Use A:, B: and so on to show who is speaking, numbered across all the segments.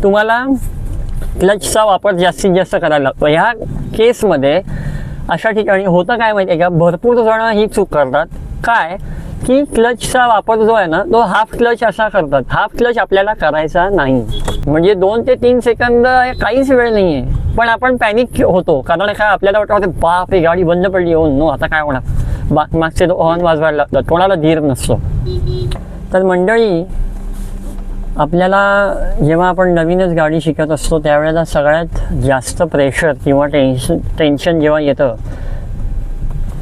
A: तुम्हाला क्लचचा वापर जास्तीत जास्त करायला लागतो. ह्या केसमध्ये अशा ठिकाणी होतं काय माहिती आहे का, भरपूर जण ही चूक करतात. काय की क्लचचा वापर जो आहे ना तो हाफ क्लच असा करतात. हाफ क्लच आपल्याला करायचा नाही. म्हणजे 2 ते 3 सेकंद काहीच वेळ नाही आहे, पण आपण पॅनिक होतो. कारण काय आपल्याला वाटतं बाप, ही गाडी बंद पडली, हो नो आता काय होणार, मागचे हॉर्न वाजवायला लागतात, कोणाला धीर नसतो. तर मंडळी, आपल्याला जेव्हा आपण नवीनच गाडी शिकत असतो त्यावेळेला सगळ्यात जास्त प्रेशर किंवा टेन्शन जेव्हा येतं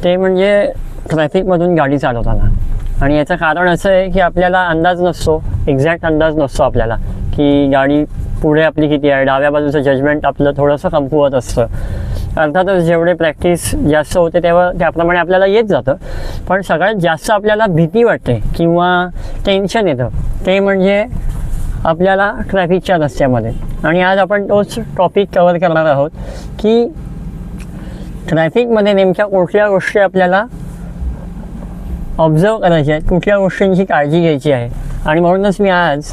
A: ते म्हणजे ट्रॅफिकमधून गाडी चालवताना. आणि याचं कारण असं आहे की आपल्याला अंदाज नसतो, एक्झॅक्ट अंदाज नसतो आपल्याला की गाडी पुढे आपली किती आहे. डाव्या बाजूचं जजमेंट आपलं थोडंसं कमकुवत असतं. अर्थातच जेवढे प्रॅक्टिस जास्त होते तेव्हा त्याप्रमाणे आपल्याला येत जातं. पण सगळ्यात जास्त आपल्याला भीती वाटते किंवा टेन्शन येतं ते म्हणजे आपल्याला ट्रॅफिकच्या रस्त्यामध्ये. आणि आज आपण तोच टॉपिक कवर करणार आहोत की ट्रॅफिकमध्ये नेमक्या कुठल्या गोष्टी आपल्याला ऑब्झर्व करायच्या आहेत, कुठल्या गोष्टींची काळजी घ्यायची आहे. आणि म्हणूनच मी आज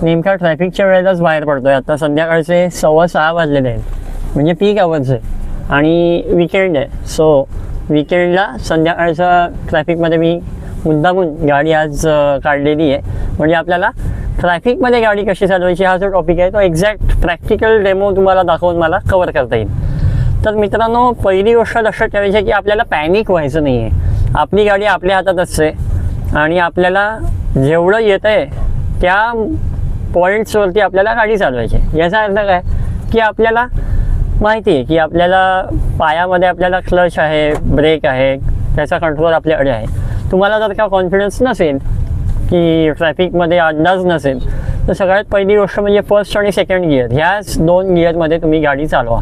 A: नेमक्या ट्रॅफिकच्या वेळेलाच बाहेर पडतो आहे. आता संध्याकाळचे 6:15 वाजलेले आहेत, म्हणजे पीक आवर्स आहे आणि विकेंड आहे. सो विकेंडला संध्याकाळच्या ट्रॅफिकमध्ये मी मुद्दामून गाडी आज काढलेली आहे. म्हणजे आपल्याला ट्रॅफिकमध्ये गाडी कशी चालवायची हा जो टॉपिक आहे तो एक्झॅक्ट प्रॅक्टिकल डेमो तुम्हाला दाखवून मला कवर करता येईल. तर मित्रांनो, पहिली गोष्ट लक्षात ठेवायची आहे की आपल्याला पॅनिक व्हायचं नाही आहे. आपली गाडी आपल्या हातात असते आणि आपल्याला जेवढं येतं आहे त्या पॉईंट्सवरती आपल्याला गाडी चालवायची. याचा अर्थ काय की आपल्याला माहिती आहे की आपल्याला पायामध्ये आपल्याला क्लच आहे, ब्रेक आहे, त्याचा कंट्रोल आपल्याकडे आहे. तुम्हाला जर का कॉन्फिडन्स नसेल की ट्रॅफिकमध्ये अंदाज नसेल तर सगळ्यात पहिली गोष्ट म्हणजे फर्स्ट आणि सेकंड गिअर, ह्याच 2 गिअरमध्ये तुम्ही गाडी चालवा.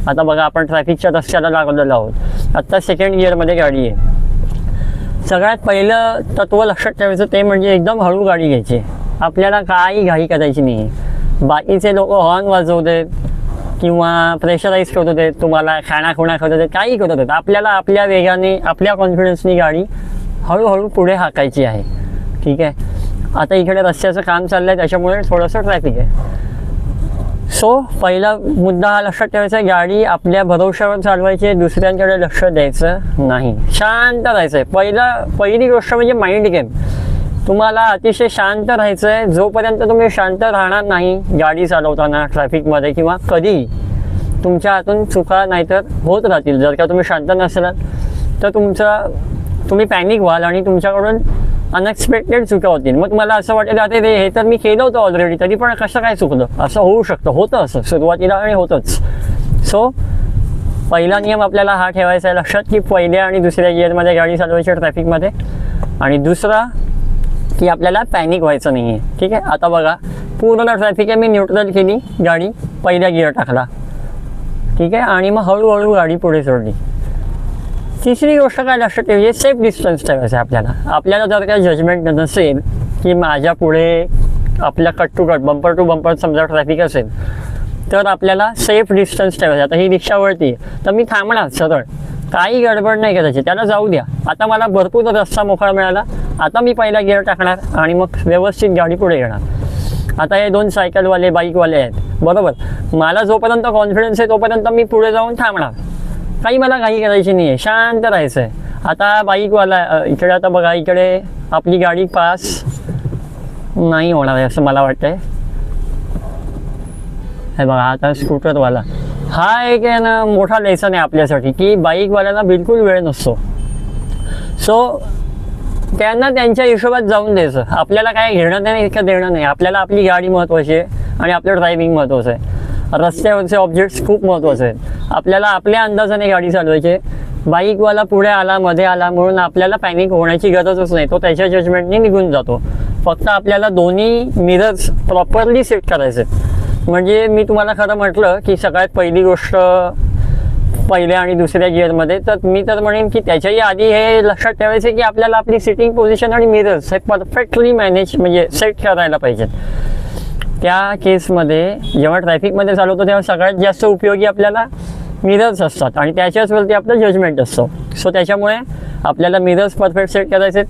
A: आता बघा, आपण ट्रॅफिकच्या रस्त्याला लागलेलो आहोत, आत्ता सेकंड गिअरमध्ये गाडी आहे. सगळ्यात पहिलं तत्त्व लक्षात ठेवायचं ते म्हणजे एकदम हळू गाडी घ्यायची. आपल्याला काही घाई करायची नाही. बाकीचे लोक हॉर्न वाजवतात किंवा प्रेशराईज करत होते, तुम्हाला खाणाखुणा करत होते, काही करत होते. आपल्याला आपल्या वेगाने, आपल्या कॉन्फिडन्सनी गाडी हळूहळू पुढे हाकायची आहे. ठीक आहे. आता इकडे रस्त्याचं काम चाललं आहे त्याच्यामुळे थोडंसं ट्रॅफिक आहे. सो पहिला मुद्दा हा लक्षात ठेवायचा आहे, गाडी आपल्या भरवशावर चालवायची आहे, दुसऱ्यांकडे लक्ष द्यायचं नाही, शांत राहायचं आहे. पहिली गोष्ट म्हणजे माइंड गेम. तुम्हाला अतिशय शांत राहायचं आहे. जोपर्यंत तुम्ही शांत राहणार नाही गाडी चालवताना ट्रॅफिकमध्ये किंवा कधीही, तुमच्या हातून चुका नाहीतर होत राहतील. जर का तुम्ही शांत नसलात तर तुम्ही पॅनिक व्हाल आणि तुमच्याकडून अनएक्सपेक्टेड चुका होतील. मग तुम्हाला असं वाटेल आता हे तर मी केलं होतं ऑलरेडी, तरी पण कसं काय चुकलं, असं होऊ शकतं. होतं असं सुरुवातीला आणि होतंच. सो पहिला नियम आपल्याला हा ठेवायचा आहे लक्षात की पहिल्या आणि दुसऱ्या गिअरमध्ये गाडी चालवायची ट्रॅफिकमध्ये. आणि दुसरा की आपल्याला पॅनिक व्हायचं नाही आहे. ठीक आहे. आता बघा, पूर्ण ट्रॅफिक आहे, मी न्यूट्रल केली, गाडी पहिल्या गिअर टाकला. ठीक आहे. आणि मग हळूहळू गाडी पुढे सोडली. तिसरी गोष्ट काय लक्षात ठेवायची, सेफ डिस्टन्स ठेवायचं आहे आपल्याला. आपल्याला जर काही जजमेंट नसेल की माझ्या पुढे आपल्या cut to cut, bumper to bumper समजा ट्रॅफिक असेल तर आपल्याला सेफ डिस्टन्स ठेवायचं. आता ही रिक्षा वळती तर मी थांबणार सरळ, काही गडबड नाही करायची, त्याला जाऊ द्या. आता मला भरपूर रस्ता मोकळा मिळाला, आता मी पहिला गिअर टाकणार आणि मग व्यवस्थित गाडी पुढे येणार. आता हे 2 सायकलवाले, बाईकवाले आहेत, बरोबर. मला जोपर्यंत कॉन्फिडन्स आहे तोपर्यंत मी पुढे जाऊन थांबणार, काही मला घाई करायची नाही आहे, शांत राहायचं आहे. आता बाईकवाला इकडे, आता बघा इकडे आपली गाडी पास नाही होणार आहे असं मला वाटतं आहे. हे बघा, आता स्कूटरवाला हा एक आहे ना मोठा लेसन आहे आपल्यासाठी की बाईकवाल्यांना बिलकुल वेळ नसतो. सो त्यांना त्यांच्या हिशोबात जाऊन द्यायचं. आपल्याला काय घेणं नाही का देणं नाही. आपल्याला आपली गाडी महत्त्वाची आहे आणि आपलं ड्रायव्हिंग महत्त्वाचं आहे. रस्त्यावरचे ऑब्जेक्ट्स खूप महत्त्वाचे आहेत. आपल्याला आपल्या अंदाजाने गाडी चालवायची. बाईकवाला पुढे आला, मध्ये आला म्हणून आपल्याला पॅनिक होण्याची गरजच नाही, तो त्याच्या जजमेंटने निघून जातो. फक्त आपल्याला दोन्ही मिरर्स प्रॉपरली सेट करायचे. म्हणजे मी तुम्हाला खरं म्हटलं की सगळ्यात पहिली गोष्ट पहिल्या आणि दुसऱ्या गिअरमध्ये, तर मी तर म्हणेन की त्याच्याही आधी हे लक्षात ठेवायचे की आपल्याला आपली सिटिंग पोझिशन आणि मिरर्स हे परफेक्टली मॅनेज म्हणजे सेट करायला पाहिजेत. त्या केसमध्ये जेव्हा ट्रॅफिकमध्ये चालवतो तेव्हा सगळ्यात जास्त उपयोगी आपल्याला मिरर्स असतात आणि त्याच्याचवरती आपलं जजमेंट असतं. सो त्याच्यामुळे आपल्याला मिरर्स परफेक्ट सेट करायचे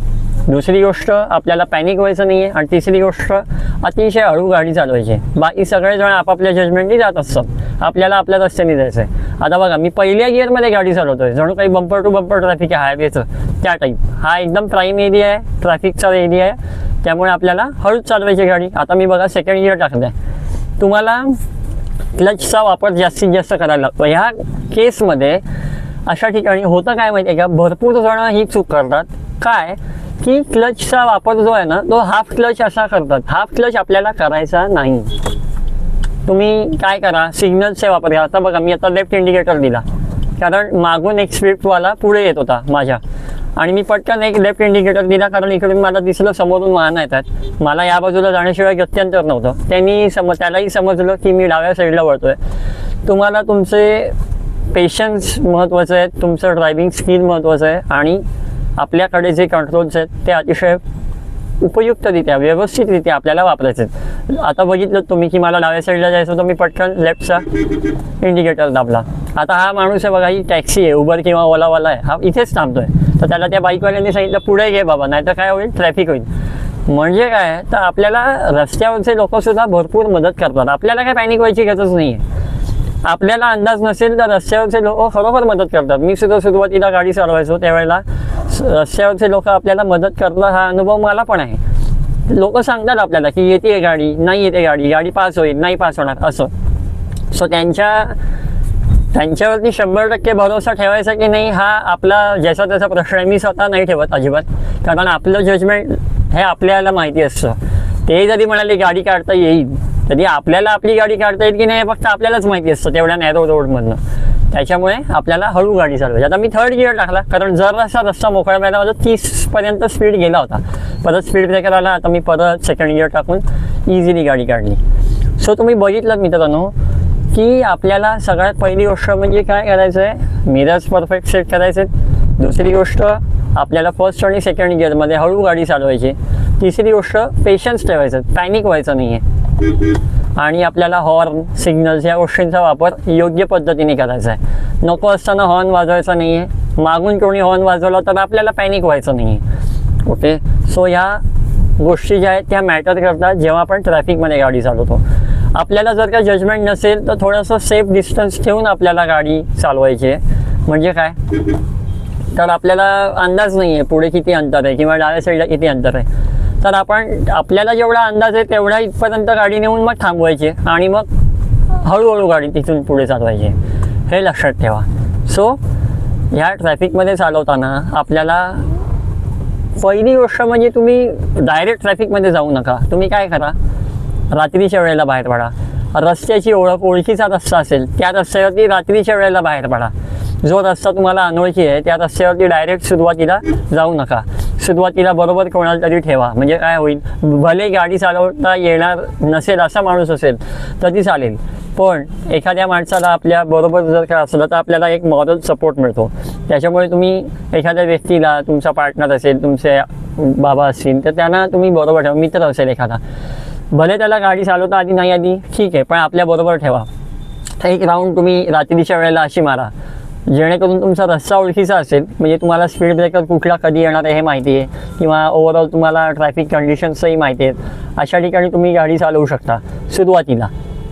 A: दुसरी गोष्ट आपल्याला पॅनिक व्हायचं नाही आहे. आणि तिसरी गोष्ट अतिशय हळू गाडी चालवायची. बाकी सगळेजण आपापल्या जजमेंटनी जात असतात, आपल्याला आपल्या रस्त्याने जायचं आहे. आता बघा, मी पहिल्या गिअरमध्ये गाडी चालवतोय, जणू काही बंपर टू बंपर ट्रॅफिक आहे हायवेचं त्या टाईप. हा एकदम प्राईम एरिया आहे, ट्रॅफिकचा एरिया आहे, त्यामुळे आपल्याला हळूच चालवायची गाडी. आता मी बघा सेकंड गिअर टाकलं आहे. तुम्हाला क्लचचा वापर जास्तीत जास्त करायला लागतो. ह्या केसमध्ये अशा ठिकाणी होतं काय माहिती आहे का, भरपूर जण ही चूक करतात. काय की क्लचचा वापर जो आहे ना, तो हाफ क्लच असा करतात. हाफ क्लच आपल्याला करायचा नाही. तुम्ही काय करा, सिग्नलचे वापर करा. आता बघा, मी आता लेफ्ट इंडिकेटर दिला, कारण मागून एक स्विफ्टवाला पुढे येत होता माझ्या, आणि मी पटकन एक लेफ्ट इंडिकेटर दिला, कारण इकडून मला दिसलं समोरून वाहन येतात. मला या बाजूला जाण्याशिवाय गत्यंतर नव्हतं. त्यालाही समजलं की मी डाव्या साईडला वळतोय. तुम्हाला तुमचे पेशन्स महत्त्वाचं आहे, तुमचं ड्रायव्हिंग स्किल महत्त्वाचं आहे, आणि आपल्याकडे जे कंट्रोल्स आहेत ते अतिशय उपयुक्तरित्या व्यवस्थितरित्या आपल्याला वापरायचे आहेत. आता बघितलं तुम्ही की मला डाव्या साईडला जायचं होतं, मी पटकन लेफ्टचा इंडिकेटर दाबला. आता हा माणूस आहे बघा, ही टॅक्सी आहे, उबर किंवा ओलावाला आहे, हा इथेच थांबतोय. तर त्याला त्या बाईकवाल्यांनी सांगितलं पुढे घे बाबा, नाही तर काय होईल, ट्रॅफिक होईल. म्हणजे काय, तर आपल्याला रस्त्यावरचे लोकसुद्धा भरपूर मदत करतात. आपल्याला काय पॅनिक व्हायची गरज नाही आहे. आपल्याला अंदाज नसेल तर रस्त्यावरचे लोक खरोखर मदत करतात. मी सुद्धा सुरुवातीला गाडी चालवायचो त्यावेळेला रस्त्यावरचे लोक आपल्याला मदत करतात, हा अनुभव मला पण आहे. लोक सांगतात आपल्याला की येते गाडी, नाही येते गाडी, गाडी पास होईल, नाही पास होणार, असं. सो त्यांच्यावरती 100% भरोसा ठेवायचा की नाही, हा आपला ज्याचा त्याचा प्रश्न आहे. मी स्वतः नाही ठेवत अजिबात, कारण आपलं जजमेंट हे आपल्याला माहिती असतं. ते जरी म्हणाले गाडी काढता येईल, तरी आपल्याला आपली गाडी काढता येईल की नाही फक्त आपल्यालाच माहिती असतं तेवढ्या नॅरो रोडमधनं. त्याच्यामुळे आपल्याला हळू गाडी चालवायची. आता मी थर्ड गिअर टाकला, कारण जरासा रस्ता मोकळा मिळाला, माझा 30पर्यंत स्पीड गेला होता. परत स्पीड ब्रेकर आला, आता मी परत सेकंड गिअर टाकून इझिली गाडी काढली. सो तुम्ही बघितलं मित्रांनो की आपल्याला सगळ्यात पहिली गोष्ट म्हणजे काय करायचं आहे, मिरर्स परफेक्ट सेट करायचे. दुसरी गोष्ट आपल्याला फर्स्ट आणि सेकंड गिअरमध्ये हळू गाडी चालवायची. तिसरी गोष्ट पेशन्स ठेवायचं, पॅनिक व्हायचं नाही आहे. आणि आपल्याला हॉर्न, सिग्नल्स या गोष्टींचा वापर योग्य पद्धतीने करायचा आहे. नको असताना हॉर्न वाजवायचा नाही आहे. मागून कोणी हॉर्न वाजवला तर आपल्याला पॅनिक व्हायचं नाही आहे. ओके, सो ह्या गोष्टी ज्या आहेत त्या मॅटर करतात जेव्हा आपण ट्रॅफिकमध्ये गाडी चालवतो. आपल्याला जर का जजमेंट नसेल तर थोडंसं सेफ डिस्टन्स ठेवून आपल्याला गाडी चालवायची आहे. म्हणजे काय, तर आपल्याला अंदाज नाही आहे पुढे किती अंतर आहे किंवा डाव्या साईडला किती अंतर आहे, तर आपल्याला जेवढा अंदाज आहे तेवढा इथपर्यंत गाडी नेऊन मग थांबवायची आणि मग हळूहळू गाडी तिथून पुढे चालवायची, हे लक्षात ठेवा. सो ह्या ट्रॅफिकमध्ये चालवताना आपल्याला पहिली गोष्ट म्हणजे तुम्ही डायरेक्ट ट्रॅफिकमध्ये जाऊ नका. तुम्ही काय करा, रात्रीच्या वेळेला बाहेर पडा. रस्त्याची ओळखीचा रस्ता असेल त्या रस्त्यावरती रात्रीच्या वेळेला बाहेर पडा. जो रस्ता तुम्हाला अनोळखी आहे त्या रस्त्यावरती डायरेक्ट सुरुवातीला जाऊ नका. सुरुवातीला बरोबर कोणाला तरी ठेवा. म्हणजे काय होईल, भले गाडी चालवता येणार नसेल असा माणूस असेल तरी चालेल, पण एखाद्या माणसाला आपल्या बरोबर जर का असलं तर आपल्याला एक मॉरल सपोर्ट मिळतो. त्याच्यामुळे तुम्ही एखाद्या व्यक्तीला, तुमचा पार्टनर असेल, तुमचे बाबा असतील तर त्यांना तुम्ही बरोबर ठेवा. मित्र असेल एखादा, भले त्याला गाडी चालवता आधी नाही आधी ठीक आहे, पण आपल्या बरोबर ठेवा. एक राऊंड तुम्ही रात्रीच्या वेळेला अशी मारा जेणेकरून तुमचा रस्ता ओळखीचा असेल. म्हणजे तुम्हाला स्पीड ब्रेकर कुठला कधी येणार आहे हे माहिती आहे, किंवा ओव्हरऑल तुम्हाला ट्रॅफिक कंडिशन्सही माहिती आहेत. अशा ठिकाणी तुम्ही गाडी चालवू शकता सुरुवातीला.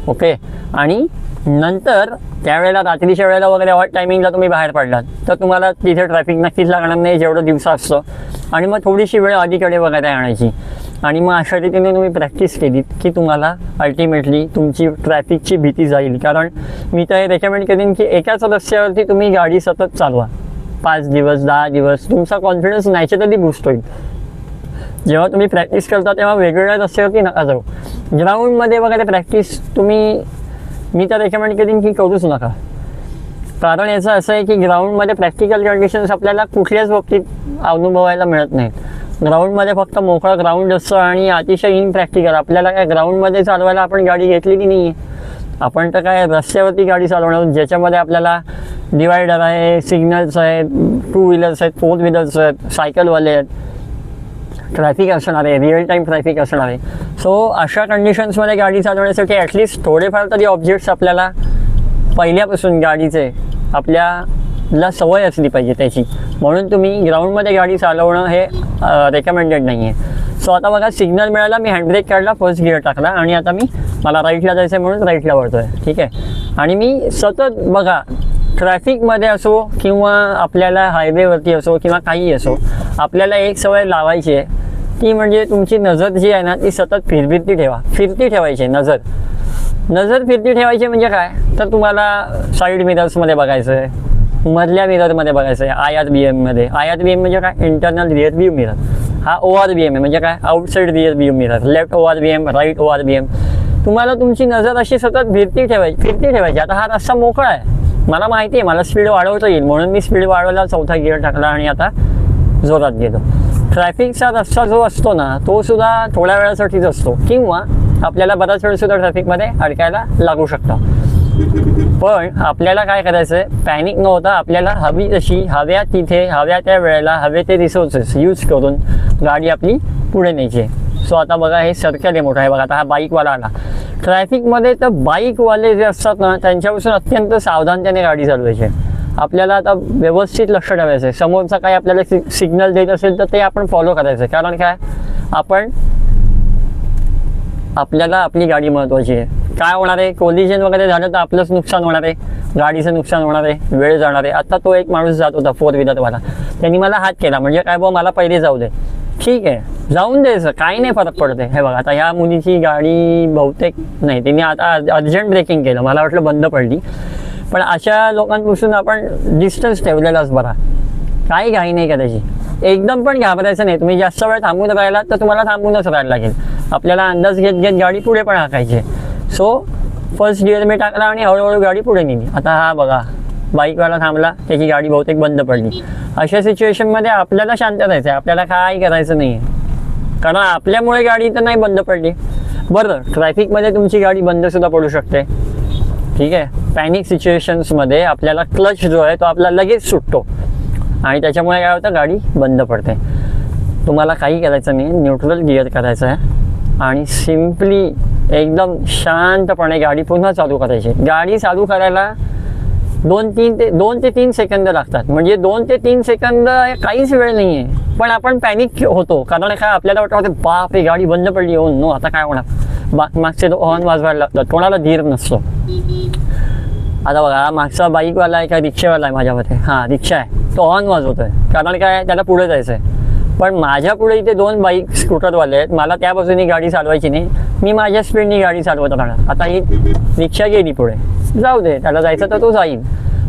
A: ओके, आणि नंतर त्यावेळेला रात्रीच्या वेळेला वगैरे ऑड टायमिंगला तुम्ही बाहेर पडलात तर तुम्हाला तिथे ट्रॅफिक नक्कीच लागणार नाही जेवढं दिवसा असतं. आणि मग थोडीशी वेळ अलीकडे वगैरे आणायची. आणि मग अशा रीतीने तुम्ही प्रॅक्टिस केलीत की तुम्हाला अल्टिमेटली तुमची ट्रॅफिकची भीती जाईल. कारण मी तर हे रेकमेंड करेन की एकाच रस्त्यावरती तुम्ही गाडी सतत चालवा 5 दिवस 10 दिवस. तुमचा कॉन्फिडन्स नॅचरली बूस्ट होईल. जेव्हा तुम्ही प्रॅक्टिस करता तेव्हा वेगवेगळ्या रस्त्यावरती नका जाऊ. ग्राउंडमध्ये वगैरे प्रॅक्टिस मी तर रेकमेंड करेन की करूच नका. कारण याचं असं आहे की ग्राउंडमध्ये प्रॅक्टिकल कंडिशन्स आपल्याला कुठल्याच बाबतीत अनुभवायला मिळत नाहीत. ग्राउंडमध्ये फक्त मोकळा ग्राउंड असतं आणि अतिशय इनप्रॅक्टिकल. आपल्याला काय ग्राउंडमध्ये चालवायला आपण गाडी घेतलेली नाही आहे. आपण तर काय रस्त्यावरती गाडी चालवणार ज्याच्यामध्ये आपल्याला डिवायडर आहे, सिग्नल्स आहेत, 2 व्हीलर्स आहेत, 4 व्हीलर्स आहेत, सायकलवाले आहेत, ट्रॅफिक असणार आहे, रिअल टाईम ट्रॅफिक असणार आहे. सो अशा कंडिशन्समध्ये गाडी चालवण्यासाठी ॲटलिस्ट थोडेफार तरी ऑब्जेक्ट्स आपल्याला पहिल्यापासून गाडीचे आपल्या ला सवय असली पाहिजे त्याची, म्हणून तुम्ही ग्राउंडमध्ये गाडी चालवणं हे रेकमेंडेड नाही आहे. सो आता बघा सिग्नल मिळाला, मी हँडब्रेक काढला, फर्स्ट गिअर टाकला आणि आता मला राईटला जायचं आहे म्हणून राईटला वळतोय. ठीक आहे. आणि मी सतत बघा ट्रॅफिकमध्ये असो किंवा आपल्याला हायवेवरती असो किंवा काही असो, आपल्याला एक सवय लावायची आहे ती म्हणजे तुमची नजर जी आहे ना ती सतत फिरती ठेवायची. नजर फिरती ठेवायची म्हणजे काय, तर तुम्हाला साईड मिरर्समध्ये बघायचं आहे, मधल्या मिररमध्ये बघायचं आहे, IRBM मध्ये. IRBM म्हणजे काय, इंटरनल रिअर व्ह्यू मिरर. हा ORVM आहे म्हणजे काय, outside rear view mirror. Left ORVM, right ORVM. तुम्हाला तुमची नजर अशी सतत फिरती ठेवायची. आता हा रस्ता मोकळा आहे, मला माहिती आहे मला स्पीड वाढवता येईल म्हणून मी स्पीड वाढवला, चौथा गिअर टाकला आणि आता जोरात गेलो. ट्रॅफिकचा रस्ता जो असतो ना तो सुद्धा थोड्या वेळासाठीच असतो किंवा आपल्याला बराच वेळ सुद्धा ट्रॅफिकमध्ये अडकायला लागू शकतं. पण आपल्याला काय करायचं आहे, पॅनिक न होता आपल्याला हवी तशी हव्या तिथे हव्या त्या वेळेला हवे ते रिसोर्सेस यूज करून गाडी आपली पुढे न्यायची. सो आता बघा हे सर्कल आहे मोठा आहे बघा. आता हा बाईकवाला आला ट्रॅफिकमध्ये, तर बाईकवाले जे असतात ना त्यांच्यापासून अत्यंत सावधानतेने गाडी चालवायची. आपल्याला आता व्यवस्थित लक्ष ठेवायचं आहे. समोरचा काय आपल्याला सिग्नल देत असेल तर ते आपण फॉलो करायचं. कारण काय, आपल्याला आपली गाडी महत्त्वाची आहे. काय होणार आहे, कोलिजन वगैरे झालं तर आपलंच नुकसान होणार आहे, गाडीचं नुकसान होणार आहे, वेळ जाणार आहे. आता तो एक माणूस जात होता 4 व्हीलरवाला, त्यांनी मला हात केला म्हणजे काय, मला पहिले जाऊ दे. ठीक आहे, जाऊन द्यायचं, काही नाही फरक पडते. हे बघा आता ह्या मुलीची गाडी बहुतेक नाही, त्यांनी आता अर्जंट ब्रेकिंग केलं, मला वाटलं बंद पडली. पण अशा लोकांपासून आपण डिस्टन्स ठेवलेलाच बरा, काही घाई नाही करायची. एकदम पण घाबरायचं नाही. तुम्ही जास्त वेळ थांबून राहिलात तर तुम्हाला थांबूनच राहायला लागेल. आपल्याला अंदाज घेत गाडी पुढे पण हाकायची. सो फर्स्ट गिअर मी टाकला आणि हळूहळू गाडी पुढे नेली. आता हा बघा बाईकवाला थांबला, त्याची गाडी बहुतेक बंद पडली. अशा सिच्युएशनमध्ये आपल्याला शांत राहायचं आहे, आपल्याला काय करायचं नाही आहे, कारण आपल्यामुळे गाडी तर नाही बंद पडली. बरं, ट्रॅफिकमध्ये तुमची गाडी बंदसुद्धा पडू शकते. ठीक आहे, पॅनिक सिच्युएशन्समध्ये आपल्याला क्लच जो आहे तो आपला लगेच सुटतो आणि त्याच्यामुळे काय होतं, गाडी बंद पडते. तुम्हाला काही करायचं नाही, न्यूट्रल गिअर करायचं आहे आणि सिम्पली एकदम शांतपणे गाडी पुन्हा चालू करायची. गाडी चालू करायला 2 ते 3 सेकंद लागतात. म्हणजे 2 ते 3 सेकंद काहीच वेळ नाही आहे, पण आपण पॅनिक होतो. कारण काय, आपल्याला वाटतं बाप रे गाडी बंद पडली, हो नो आता काय होणार. मागचे हॉर्न वाजवायला लागतात, कोणाला धीर नसतो. आता बघा मागचा बाईकवाला आहे का रिक्षावाला आहे माझ्यामध्ये, हां रिक्षा आहे, तो हॉर्न वाजवतोय कारण काय त्याला पुढे जायचं आहे. पण माझ्या पुढे इथे 2 बाईक स्कूटरवाले आहेत, मला त्या बाजूनी गाडी चालवायची नाही, मी माझ्या स्पीडनी गाडी चालवत राहणार. आता ही रिक्षा गेली पुढे, जाऊ दे, त्याला जायचं तर तो जाईल.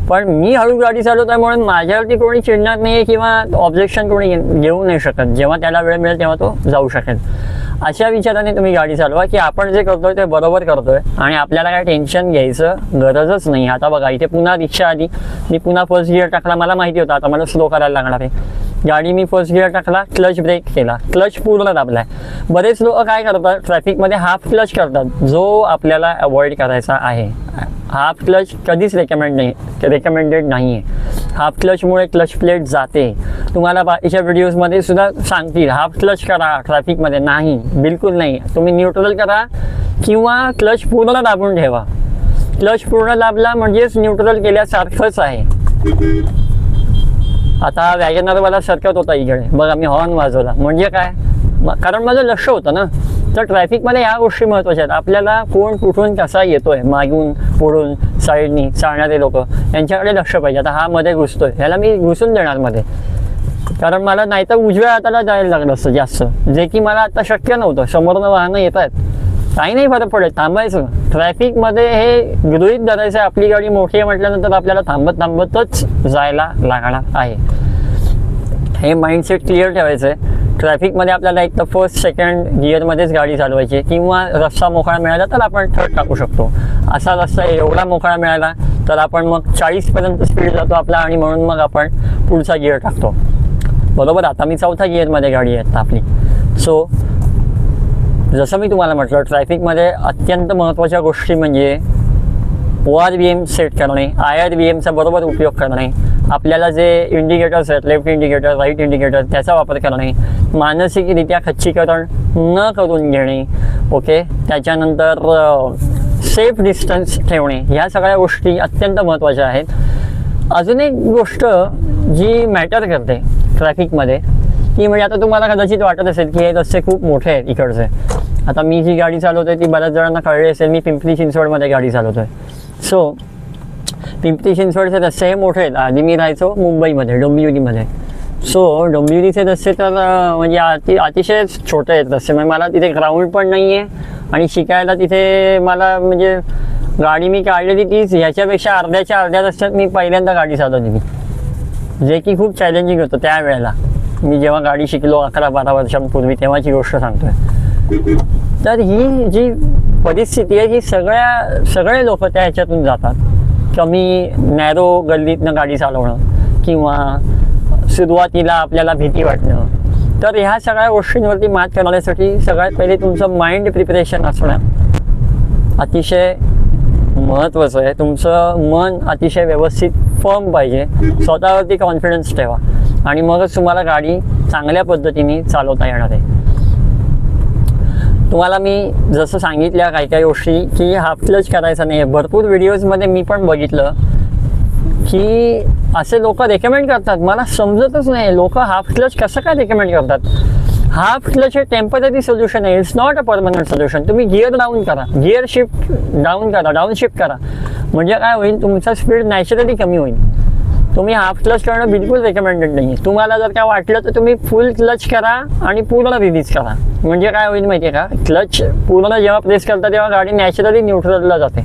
A: पण मी हळू गाडी चालवत आहे म्हणून माझ्यावरती कोणी चिडणार नाही किंवा ऑब्जेक्शन कोणी घेऊ नाही शकत. जेव्हा त्याला वेळ मिळेल तेव्हा तो जाऊ शकेल. अशा विचाराने तुम्ही गाडी चालवा की आपण जे करतोय ते बरोबर करतोय आणि आपल्याला काय टेन्शन घ्यायचं गरजच नाही. आता बघा इथे पुन्हा रिक्षा आली, मी पुन्हा फर्स्ट गिअर टाकला, मला माहिती होतं आता मला स्लो करायला लागणार आहे. गाडी मी फर्स्ट गिअर टाकला, क्लच ब्रेक केला, क्लच पूर्ण दाबलाय. बरेच लोक काय करतात ट्रॅफिकमध्ये हाफ क्लच करतात, जो आपल्याला अवॉइड करायचा आहे. हाफ क्लच कधीच रेकमेंडेड नाही आहे. हाफ क्लचमुळे क्लच प्लेट जाते. तुम्हाला बाकीच्या व्हिडिओजमध्ये सुद्धा सांगतील हाफ क्लच करा ट्रॅफिकमध्ये, नाही बिलकुल नाही. तुम्ही न्यूट्रल करा किंवा क्लच पूर्ण दाबून ठेवा. क्लच पूर्ण दाबला म्हणजेच न्यूट्रल केल्यासारखंच आहे. आता वॅगनरवाला सरकत होता इकडे, बघा मी हॉर्न वाजवला म्हणजे काय, कारण माझं लक्ष होतं ना. तर ट्रॅफिकमध्ये ह्या गोष्टी महत्त्वाच्या आहेत. आपल्याला कोण कुठून कसा येतोय, मागून पुढून साईडनी चालणारे लोक, यांच्याकडे लक्ष पाहिजे. आता हा मध्ये घुसतोय, ह्याला मी घुसून देणार मध्ये, कारण मला नाही तर उजव्या हाताला जायला लागलं असतं जास्त, जे की मला आता शक्य नव्हतं. समोरनं वाहनं येत आहेत, काही नाही फरक पडेल, थांबायचं. ट्रॅफिकमध्ये हे गृहीत धरायचं आहे, आपली गाडी मोठी आहे म्हटल्यानंतर आपल्याला थांबतच जायला लागणार आहे. हे माइंडसेट क्लिअर ठेवायचं आहे. ट्रॅफिकमध्ये आपल्याला एक तर फर्स्ट सेकंड गिअरमध्येच गाडी चालवायची किंवा रस्ता मोकळा मिळाला तर आपण थर्ड टाकू शकतो. असा रस्ता एवढा मोकळा मिळाला तर आपण मग 40पर्यंत स्पीड जातो आपला आणि म्हणून मग आपण पुढचा गिअर टाकतो. बरोबर, आता मी चौथा गिअरमध्ये गाडी आहे आपली. सो जसं मी तुम्हाला म्हटलं ट्रॅफिकमध्ये अत्यंत महत्त्वाच्या गोष्टी म्हणजे ORVM सेट करणे, IRVMचा बरोबर उपयोग करणे, आपल्याला जे इंडिकेटर्स आहेत लेफ्ट इंडिकेटर राईट इंडिकेटर त्याचा वापर करणे, मानसिकरित्या खच्चीकरण न करून घेणे, ओके. त्याच्यानंतर सेफ डिस्टन्स ठेवणे, ह्या सगळ्या गोष्टी अत्यंत महत्त्वाच्या आहेत. अजून एक गोष्ट जी मॅटर करते ट्रॅफिकमध्ये ती म्हणजे आता तुम्हाला कदाचित वाटत असेल की हे रस्ते खूप मोठे आहेत इकडचे. आता मी जी गाडी चालवतोय ती बऱ्याच जणांना कळली असेल, मी पिंपरी चिंचवडमध्ये गाडी चालवतोय. सो पिंपरी चिंचवडचे रस्ते हे मोठे आहेत. आधी मी राहायचो मुंबईमध्ये डोंबिवलीमध्ये. सो डोंबिवलीचे रस्ते तर म्हणजे अतिशय छोटे आहेत रस्ते. म्हणजे मला तिथे ग्राउंड पण नाही आहे आणि शिकायला तिथे मला म्हणजे गाडी मी काढलेली तीच ह्याच्यापेक्षा अर्ध्या रस्त्यात मी पहिल्यांदा गाडी चालवली, जे की खूप चॅलेंजिंग होतं त्यावेळेला. मी जेव्हा गाडी शिकलो 11-12 वर्षांपूर्वी तेव्हाची गोष्ट सांगतोय. तर ही जी परिस्थिती आहे ही सगळे लोक त्या ह्याच्यातून जातात. कमी नॅरो गल्लीतनं गाडी चालवणं किंवा सुरुवातीला आपल्याला भीती वाटणं. तर ह्या सगळ्या गोष्टींवरती मात करण्यासाठी सगळ्यात पहिले तुमचं माइंड प्रिपरेशन असणं अतिशय महत्त्वाचं आहे. तुमचं मन अतिशय व्यवस्थित फर्म पाहिजे, स्वतःवरती कॉन्फिडन्स ठेवा आणि मगच तुम्हाला गाडी चांगल्या पद्धतीने चालवता येणार आहे. तुम्हाला मी जसं सांगितल्या काही गोष्टी की हाफ क्लच करायचा नाही आहे. भरपूर व्हिडिओजमध्ये मी पण बघितलं की असे लोक रेकमेंड करतात. मला समजतच नाही लोक हाफ क्लच कसं काय रेकमेंड करतात. हाफ क्लच हे टेम्पररी सोल्युशन आहे, it's not a permanent solution. तुम्ही गिअर डाऊन करा, गिअर शिफ्ट डाऊन करा, डाऊन शिफ्ट करा, म्हणजे काय होईल तुमचा स्पीड नॅचरली कमी होईल. तुम्ही हाफ क्लच करणं बिलकुल रेकमेंडेड नाही. तुम्हाला जर काय वाटलं तर तुम्ही फुल क्लच करा आणि पूर्ण रिलीज करा. म्हणजे काय होईल माहिती आहे का, क्लच पूर्ण जेव्हा प्रेस करता तेव्हा गाडी नॅचरली न्यूट्रलला जाते,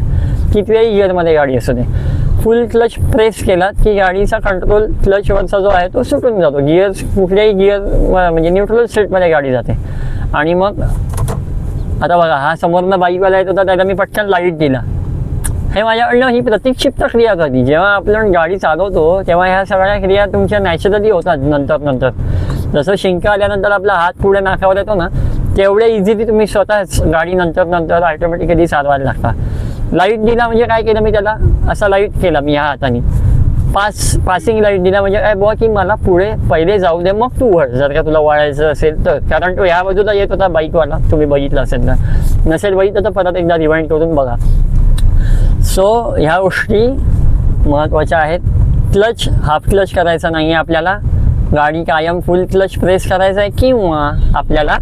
A: कितीही गिअरमध्ये गाडी असू दे. फुल क्लच प्रेस केला की गाडीचा कंट्रोल क्लचवरचा जो आहे तो सुटून जातो. गिअर कुठल्याही गिअर म्हणजे न्यूट्रल स्टेटमध्ये गाडी जाते. आणि मग आता बघा, हा समोरनं बाईकवाला येत होता, त्याला मी पटकन लाईट दिला. हे माझ्याकडनं ही प्रतिक्षिप्त क्रिया करते. जेव्हा आपण गाडी चालवतो तेव्हा ह्या सगळ्या क्रिया तुमच्या नॅचरली होतात. नंतर जसं शिंका आल्यानंतर आपला हात पुढे नाकावर येतो ना, तेवढ्या इझिली तुम्ही स्वतःच गाडी नंतर ऑटोमॅटिकली चालवायला लागता. लाईट दिला म्हणजे काय केलं मी, त्याला असा लाईट केला मी ह्या हाताने, पासिंग लाईट दिला. म्हणजे काय बुवा की मला पुढे पहिले जाऊ दे मग तू वळ, जर का तुला वळायचं असेल तर. कारण तो ह्या बाजूला येत होता बाईकवाला, तुम्ही बघितलं असेल तर. नसेल बघितलं तर परत एकदा रिवाइंड करून बघा. सो ह्या गोष्टी महत्त्वाच्या आहेत. क्लच हाफ क्लच करायचा नाही आहे आपल्याला. गाडी कायम फुल क्लच प्रेस करायचा आहे किंवा आपल्याला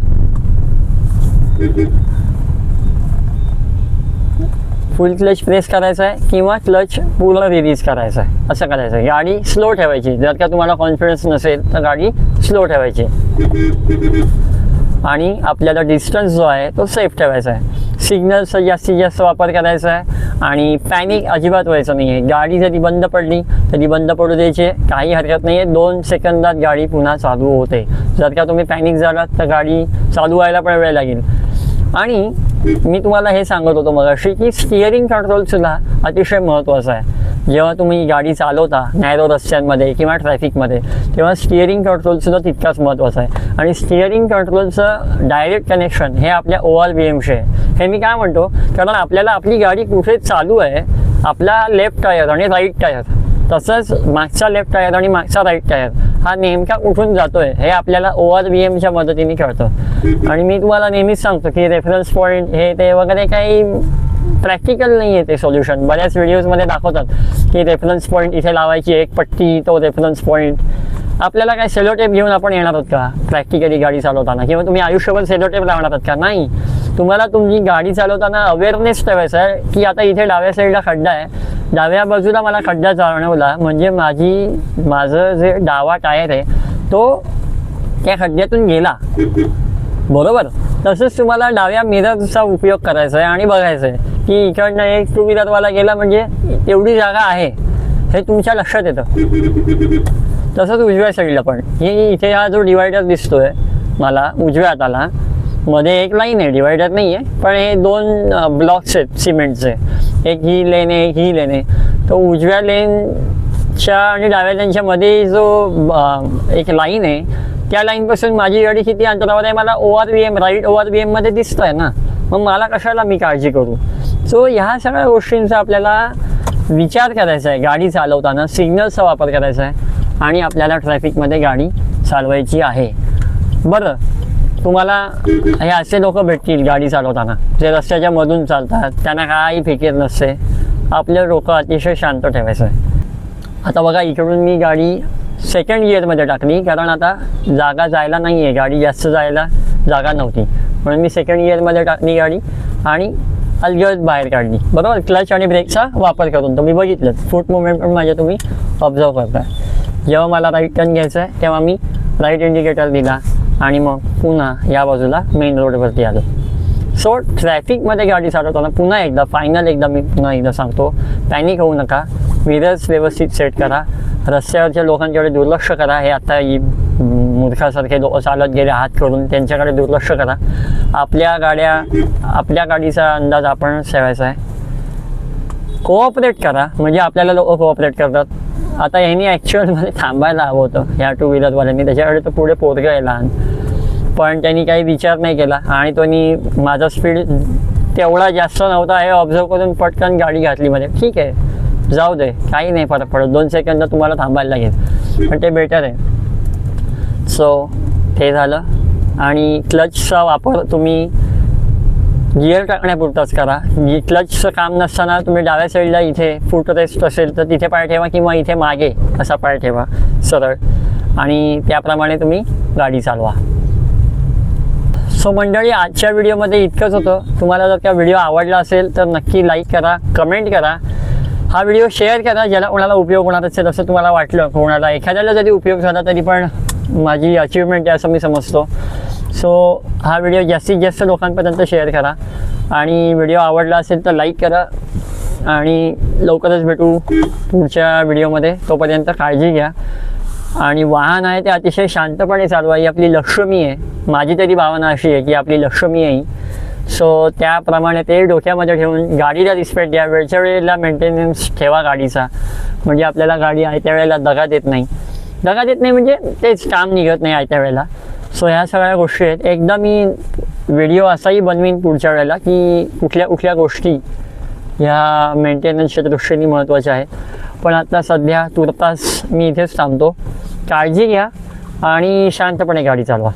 A: फुल क्लच प्रेस करायचा आहे किंवा क्लच पूर्ण रिलीज करायचा आहे, असं करायचं आहे. गाडी स्लो ठेवायची. जर का तुम्हाला कॉन्फिडन्स नसेल तर गाडी स्लो ठेवायची आणि आपल्याला डिस्टन्स जो आहे तो सेफ ठेवायचा आहे. सिग्नलचा जास्तीत जास्त वापर करायचा आहे आणि पॅनिक अजिबात व्हायचं नाही आहे. गाडी जरी बंद पडली तरी बंद पडू द्यायची, काही हरकत नाही आहे. 2 सेकंदात गाडी पुन्हा चालू होते. जर का तुम्ही पॅनिक झालात तर गाडी चालू व्हायला पण वेळ लागेल. आणि मी तुम्हाला हे सांगत होतो मगाशी की स्टिअरिंग कंट्रोलसुद्धा अतिशय महत्त्वाचं आहे. जेव्हा तुम्ही गाडी चालवता नॅरो रस्त्यांमध्ये किंवा ट्रॅफिकमध्ये, तेव्हा स्टिअरिंग कंट्रोलसुद्धा तितकाच महत्त्वाचं आहे. आणि स्टिअरिंग कंट्रोलचं डायरेक्ट कनेक्शन हे आपल्या ORVMशी आहे. हे मी काय म्हणतो, कारण आपल्याला आपली गाडी कुठे चालू आहे, आपला लेफ्ट टायर आणि राईट टायर, तसंच मागचा लेफ्ट टायर आणि मागचा राईट टायर हा नेमका कुठून जातोय हे आपल्याला ORVMच्या मदतीने कळतं. आणि मी तुम्हाला नेहमीच सांगतो की रेफरन्स पॉईंट हे ते वगैरे काही प्रॅक्टिकल नाही आहे ते सोल्युशन. बऱ्याच व्हिडिओजमध्ये दाखवतात की रेफरन्स पॉईंट इथे लावायची, एक पट्टी तो रेफरन्स पॉईंट. आपल्याला काय सेलोटेप घेऊन आपण येणार आहोत का प्रॅक्टिकली गाडी चालवताना, किंवा तुम्ही आयुष्यभर सेलोटेप लावणार आहात का? नाही. तुम्हाला तुमची गाडी चालवताना अवेअरनेस ठेवायचा आहे की आता इथे डाव्या साईडला खड्डा आहे, डाव्या बाजूला मला खड्डा जाणवला म्हणजे माझं जे डावा टायर आहे तो त्या खड्ड्यातून गेला, बरोबर. तसंच तुम्हाला डाव्या मिररचा उपयोग करायचा आहे आणि बघायचं आहे की इकडनं एक 2 व्हीलरवाला गेला म्हणजे एवढी जागा आहे हे तुमच्या लक्षात येतं. तसंच उजव्या साईडला पण इथे हा जो डिवायडर दिसतोय मला उजव्या हाताला, मध्ये एक लाईन आहे, डिवायडर नाही आहे, पण हे 2 ब्लॉक्स आहेत सिमेंटचे, एक ही लेन आहे एक ही लेन आहे. तो उजव्या लेनच्या आणि डाव्या लेनच्या मध्ये जो एक लाईन आहे त्या लाईनपासून माझी गाडी किती अंतरावर आहे मला ORVM राईट ORVMमध्ये दिसतं आहे ना, मग मला कशाला मी काळजी करू. सो ह्या सगळ्या गोष्टींचा आपल्याला विचार करायचा आहे गाडी चालवताना. सिग्नलचा वापर करायचा आहे आणि आपल्याला ट्रॅफिकमध्ये गाडी चालवायची आहे. बरं, तुम्हाला हे असे लोक भेटतील गाडी चालवताना जे रस्त्याच्या मधून चालतात, त्यांना काही फिकीर नसते. आपलं डोकं अतिशय शांत ठेवायचं आहे. आता बघा इकडून मी गाडी सेकंड गिअरमध्ये टाकली, कारण आता जागा जायला नाही आहे, गाडी जास्त जायला जागा नव्हती, म्हणून मी सेकंड गिअरमध्ये टाकली गाडी आणि अलगद बाहेर काढली, बरोबर. क्लच आणि ब्रेकचा वापर करून तुम्ही बघितलं, फूट मुवमेंट पण माझ्या तुम्ही ऑब्झर्व करताय. जेव्हा मला राईट टर्न घ्यायचा आहे तेव्हा मी राईट इंडिकेटर दिला आणि मग पुन्हा या बाजूला मेन रोडवरती आलो. सो ट्रॅफिकमध्ये गाडी चालवताना पुन्हा एकदा मी पुन्हा एकदा सांगतो, पॅनिक होऊ नका. मिरर्स व्यवस्थित सेट करा. रस्त्यावरच्या लोकांकडे दुर्लक्ष करा. हे आता मूर्खासारखे लोक चालत गेले हात करून, त्यांच्याकडे दुर्लक्ष करा. आपल्या गाडीचा अंदाज आपण ठेवायचा आहे. कोऑपरेट करा, म्हणजे आपल्याला लोक कोऑपरेट करतात. आता ह्यांनी ॲक्च्युअलमध्ये थांबायला हवं होतं ह्या टू व्हीलरवाल्यांनी, त्याच्याकडे तर पुढे पोरगं आहे लहान, पण त्यांनी काही विचार नाही केला आणि त्यांनी माझा स्पीड तेवढा जास्त नव्हता हे ऑब्झर्व करून पटकन गाडी घातली मध्ये. ठीक आहे, जाऊ दे, काही नाही फरक पडत, 2 सेकंद तुम्हाला थांबायला लागेल, पण ते बेटर आहे. सो ते झालं. आणि क्लचचा वापर तुम्ही गिअर टाकण्यापुरताच करा. क्लचचं काम नसताना तुम्ही डाव्या साईडला इथे फूट रेस्ट असेल तर तिथे पाय ठेवा, किंवा इथे मागे असा पाय ठेवा सरळ, आणि त्याप्रमाणे तुम्ही गाडी चालवा. सो मंडळी, आजच्या व्हिडिओमध्ये इतकंच होतं. तुम्हाला जर का व्हिडिओ आवडला असेल तर नक्की लाईक करा, कमेंट करा, हा व्हिडिओ शेअर करा ज्याला कोणाला उपयोग होणार असेल असं तुम्हाला वाटलं. कोणाला एखाद्याला जरी उपयोग झाला तरी पण माझी अचीवमेंट आहे असं मी समजतो. सो हा व्हिडिओ जास्तीत जास्त लोकांपर्यंत शेअर करा, आणि व्हिडिओ आवडला असेल तर लाईक करा, आणि लवकरच भेटू पुढच्या व्हिडिओमध्ये. तोपर्यंत काळजी घ्या, आणि वाहन आहे ते अतिशय शांतपणे चालवा. ही आपली लक्ष्मी आहे. माझी तरी भावना अशी आहे की आपली लक्ष्मी आहे. सो त्याप्रमाणे ते डोक्यामध्ये ठेवून गाडीला रिस्पेक्ट द्या. वेळच्या वेळेला मेंटेनन्स ठेवा गाडीचा, म्हणजे आपल्याला गाडी आयत्या वेळेला दगा देत नाही म्हणजे तेच काम निघत नाही आयत्या वेळेला. सो ह्या सगळ्या गोष्टी आहेत. एकदा मी व्हिडिओ असाही बनवीन पुढच्या वेळेला की कुठल्या गोष्टी ह्या मेंटेनन्सच्या दृष्टीने महत्त्वाच्या आहेत. पण आता सध्या तुर्तास मी इथेच थांबतो. काळजी घ्या आणि शांतपणे गाडी चालवा.